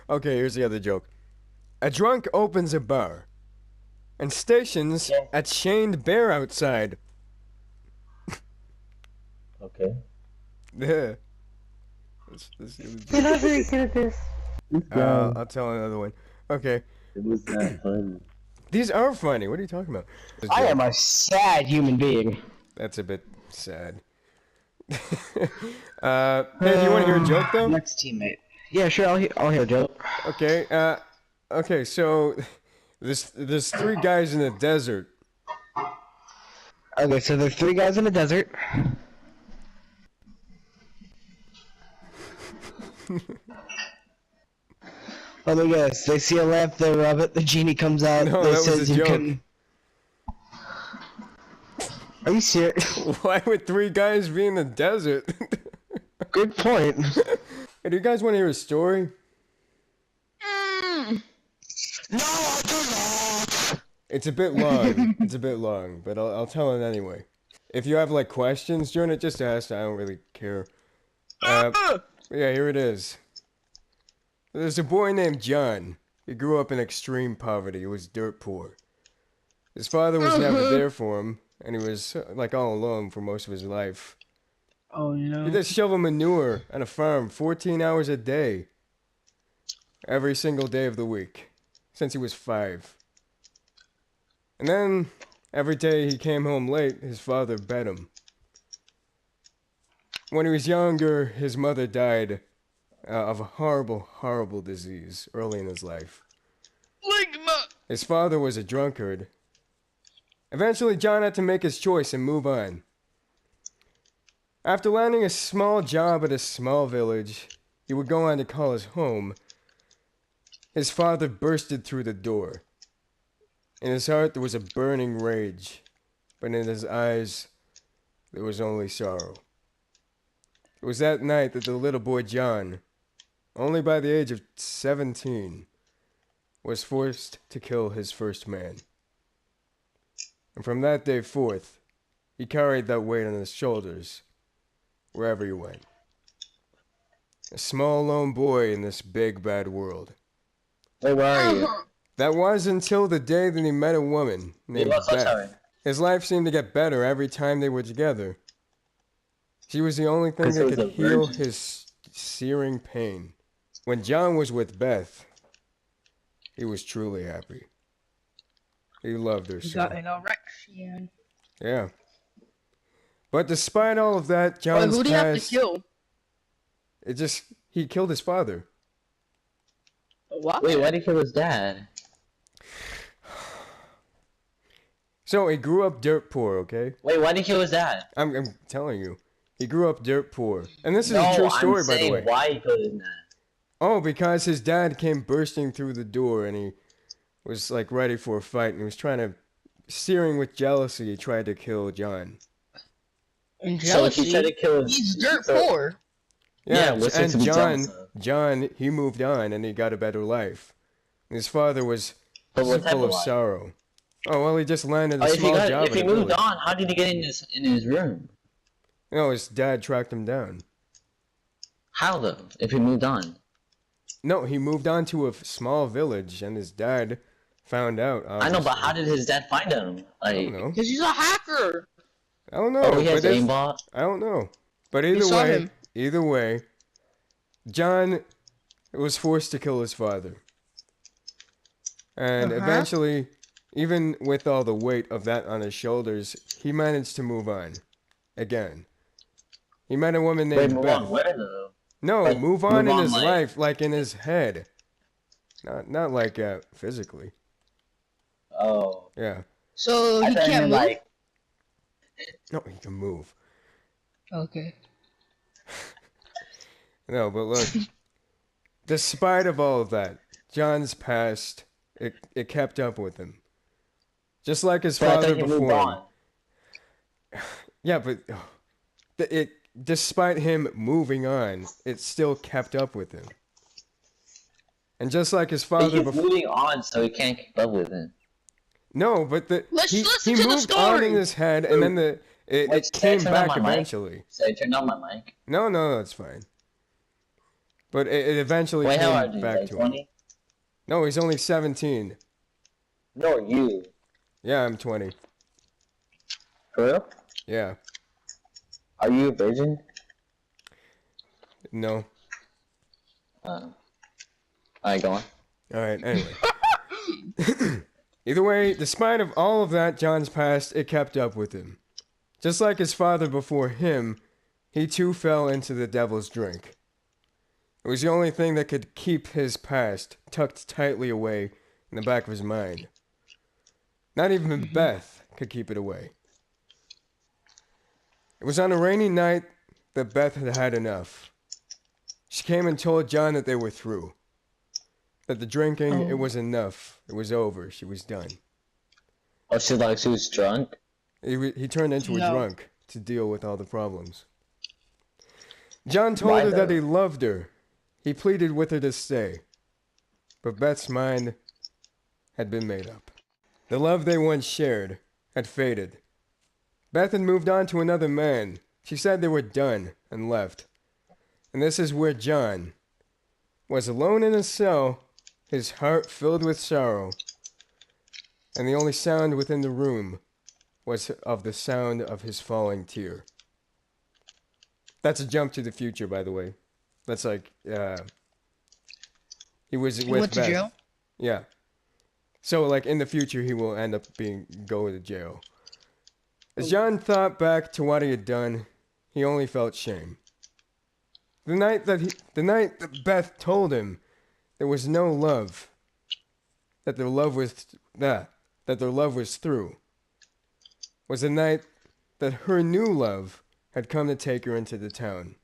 Okay, here's the other joke. A drunk opens a bar and stations a chained bear outside. Okay. Yeah. You're not very good at this. I'll tell another one. Okay. It was not fun. These are funny. What are you talking about? I am a sad human being. That's a bit sad. Hey, do you want to hear a joke though? Next teammate. Yeah, sure. I'll hear a joke. Okay. Okay. So, there's three guys in the desert. Okay, so there's three guys in the desert. Let me guess. They see a lamp, they rub it, the genie comes out. No, they that was says a you joke. can. Are you serious? Why would three guys be in the desert? Good point. Hey, do you guys want to hear a story? No, I do not. It's a bit long. It's a bit long, but I'll tell it anyway. If you have like questions during it, just ask. I don't really care. Yeah, here it is. There's a boy named John. He grew up in extreme poverty. He was dirt poor. His father was never there for him, and he was like all alone for most of his life. Oh, you know. He just shoveled manure on a farm 14 hours a day. Every single day of the week. Since he was 5. And then, every day he came home late, his father bet him. When he was younger, his mother died of a horrible, horrible disease early in his life. His father was a drunkard. Eventually, John had to make his choice and move on. After landing a small job at a small village he would go on to call his home, his father bursted through the door. In his heart there was a burning rage, but in his eyes there was only sorrow. It was that night that the little boy John, only by the age of 17, was forced to kill his first man. And from that day forth, he carried that weight on his shoulders wherever he went. A small lone boy in this big bad world. Hey, where are you? That was until the day that he met a woman named Beth. His life seemed to get better every time they were together. She was the only thing that could heal his searing pain. When John was with Beth, he was truly happy. He loved her so. He got an erection. Yeah. But despite all of that, John's Wait, who do you have to past, kill? he killed his father. What? Wait, why did he kill his dad? So he grew up dirt poor, okay? Wait, why did he kill his dad? I'm telling you. He grew up dirt poor. And this is a true story, by the way. Why he killed his dad? Oh, because his dad came bursting through the door and he was like ready for a fight and he was trying to, searing with jealousy, he tried to kill John. And So jealousy. he tried to kill his... He's dirt poor. Yeah, what's and to be jealous of? John, he moved on and he got a better life. And his father was But what type full of of life? sorrow. Oh, well, he just landed a small job if in he a moved village. on, how did he get in his room? No, his dad tracked him down. How though? If he moved on? No, he moved on to a small village and his dad found out. I know, but how did his dad find him? I Like, don't know. Because he's a hacker. I don't know. oh, he has but if- aimbot. I don't know. But We saw him. either way, John was forced to kill his father. And eventually, even with all the weight of that on his shoulders, he managed to move on. Again. He met a woman Wait, named move Beth. on where though? No, Like, move on move in on, his like- life, like in his head. Not like physically. Oh. Yeah. So I he thought you can't meant, move? like, No, he can move. Okay. No, but look. Despite of all of that, John's past, it kept up with him. Just like his but I father thought he moved before him. on. Yeah, but despite him moving on, it still kept up with him. And just like his But father he's before. moving on, so he can't keep up with him. No, but Let's he listen to the moved on story. in his head, and then it Wait, came turn on back my mic? eventually. So I turned on my mic. No, that's fine. But it eventually Wait, how old are came you? back Like to him. 20? No, he's only 17. No, you. Yeah, I'm 20. For real? Yeah. Are you a virgin? No. Alright, go on. Alright, anyway. Either way, despite of all of that, John's past, it kept up with him. Just like his father before him, he too fell into the devil's drink. It was the only thing that could keep his past tucked tightly away in the back of his mind. Not even Beth could keep it away. It was on a rainy night that Beth had had enough. She came and told John that they were through. That the drinking, it was enough. It was over. She was done. Oh, she was drunk? He turned into a No. drunk to deal with all the problems. John told Why her that though? he loved her. He pleaded with her to stay. But Beth's mind had been made up. The love they once shared had faded. Beth had moved on to another man. She said they were done and left. And this is where John was alone in a cell, his heart filled with sorrow, and the only sound within the room was of the sound of his falling tear. That's a jump to the future, by the way. That's like, he was He with went to Beth. jail? Yeah. So, like, in the future, he will end up go to jail. As John thought back to what he had done, he only felt shame. The night that Beth told him there was no love, that their love was through, was the night that her new love had come to take her into the town.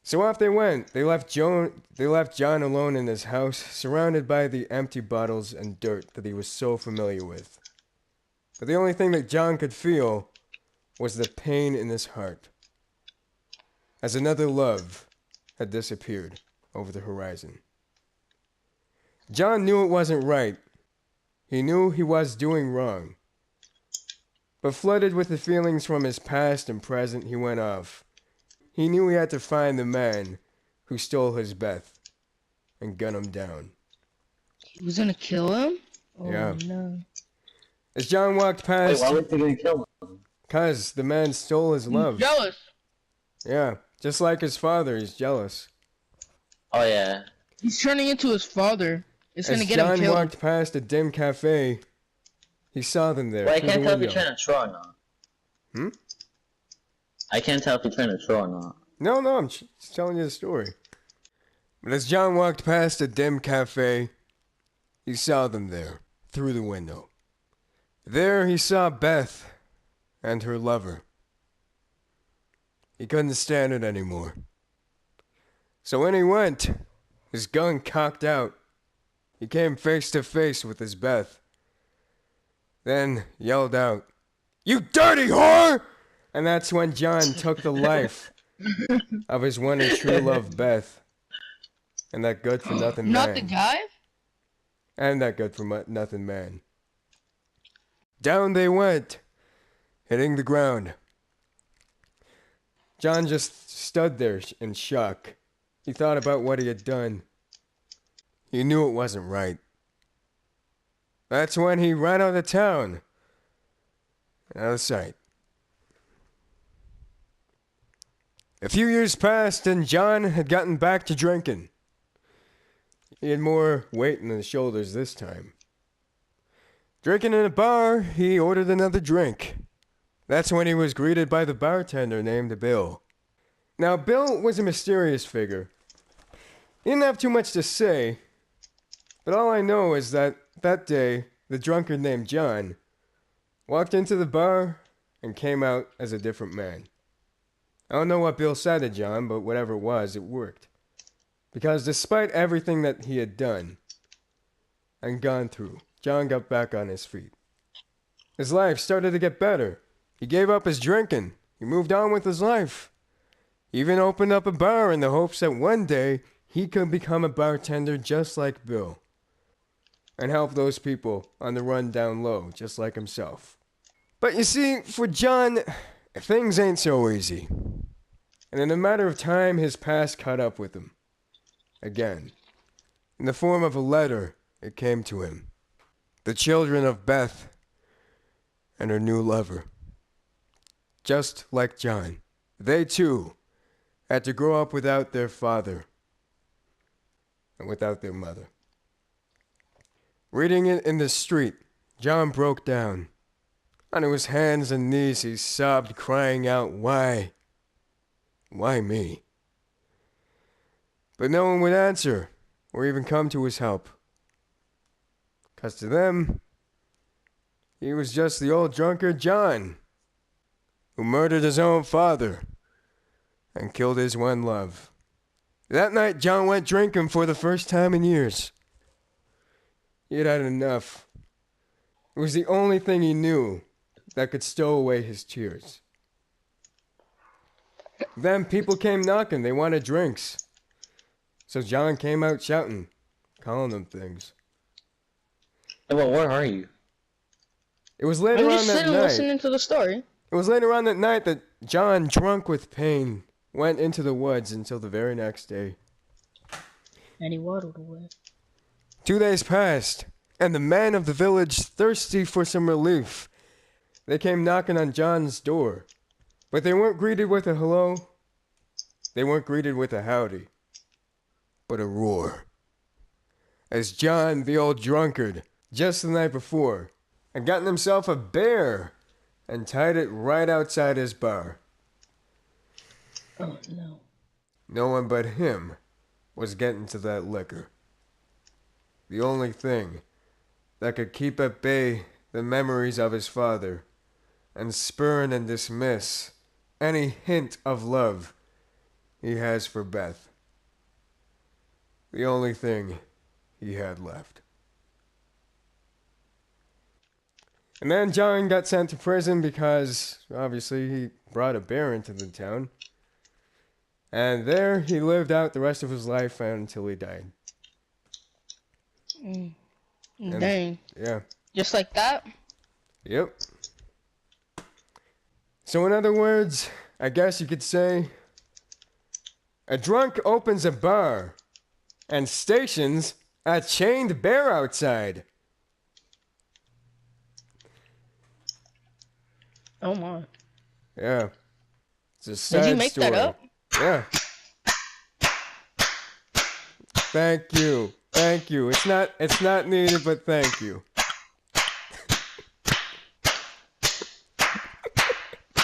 So off they went. They left John alone in his house, surrounded by the empty bottles and dirt that he was so familiar with. But the only thing that John could feel was the pain in his heart, as another love had disappeared over the horizon. John knew it wasn't right. He knew he was doing wrong. But flooded with the feelings from his past and present, he went off. He knew he had to find the man who stole his Beth and gun him down. He was gonna kill him? Oh, Yeah. no. As John walked Wait, past, why was he gonna kill him? cause the man stole his love. Jealous. Yeah, just like his father, he's jealous. Oh, yeah. He's turning into his father. It's gonna As get John him killed. walked past a dim cafe, he saw them there Wait, I through can't the tell if window. you're trying to troll or not. Hmm? I can't tell if you're trying to troll or not. No, I'm just telling you the story. But as John walked past a dim cafe, he saw them there, through the window. There he saw Beth and her lover. He couldn't stand it anymore. So when he went, his gun cocked out, he came face to face with his Beth. Then yelled out, "You dirty whore!" And that's when John took the life of his one and true love, Beth. And that good for nothing Not man. the guy? And that good for nothing man. Down they went, hitting the ground. John just stood there in shock. He thought about what he had done. He knew it wasn't right. That's when he ran out of town. Out of sight. A few years passed and John had gotten back to drinking. He had more weight in his shoulders this time. Drinking in a bar, he ordered another drink. That's when he was greeted by the bartender named Bill. Now, Bill was a mysterious figure. He didn't have too much to say, but all I know is that day, the drunkard named John walked into the bar and came out as a different man. I don't know what Bill said to John, but whatever it was, it worked. Because despite everything that he had done and gone through, John got back on his feet. His life started to get better. He gave up his drinking. He moved on with his life. He even opened up a bar in the hopes that one day he could become a bartender just like Bill. And help those people on the run down low, just like himself. But you see, for John, things ain't so easy. And in a matter of time, his past caught up with him. again. In the form of a letter, it came to him. The children of Beth and her new lover. Just like John, they too had to grow up without their father and without their mother. Reading it in the street, John broke down. On his hands and knees he sobbed, crying out, "Why? Why me?" But no one would answer or even come to his help. 'Cause to them, he was just the old drunkard John, who murdered his own father and killed his one love. That night, John went drinking for the first time in years. He had had enough. It was the only thing he knew that could stow away his tears. Then people came knocking. They wanted drinks. So John came out shouting, calling them things. Hey, well, where are you? It was I'm later on just that sitting night. listening to the story. It was later on that night that John, drunk with pain, went into the woods until the very next day. And he waddled away. 2 days passed, and the men of the village, thirsty for some relief, they came knocking on John's door. But they weren't greeted with a hello. They weren't greeted with a howdy, but a roar. As John, the old drunkard, just the night before, had gotten himself a bear and tied it right outside his bar. Oh no. No one but him was getting to that liquor. The only thing that could keep at bay the memories of his father and spurn and dismiss any hint of love he has for Beth. The only thing he had left. And then John got sent to prison because, obviously, he brought a bear into the town. And there he lived out the rest of his life until he died. And, Dang. yeah. Just like that? Yep. So in other words, I guess you could say, a drunk opens a bar and stations a chained bear outside. Oh my. Yeah. It's a sad Did you make story. that up? Yeah. Thank you. Thank you. It's not needed, but thank you.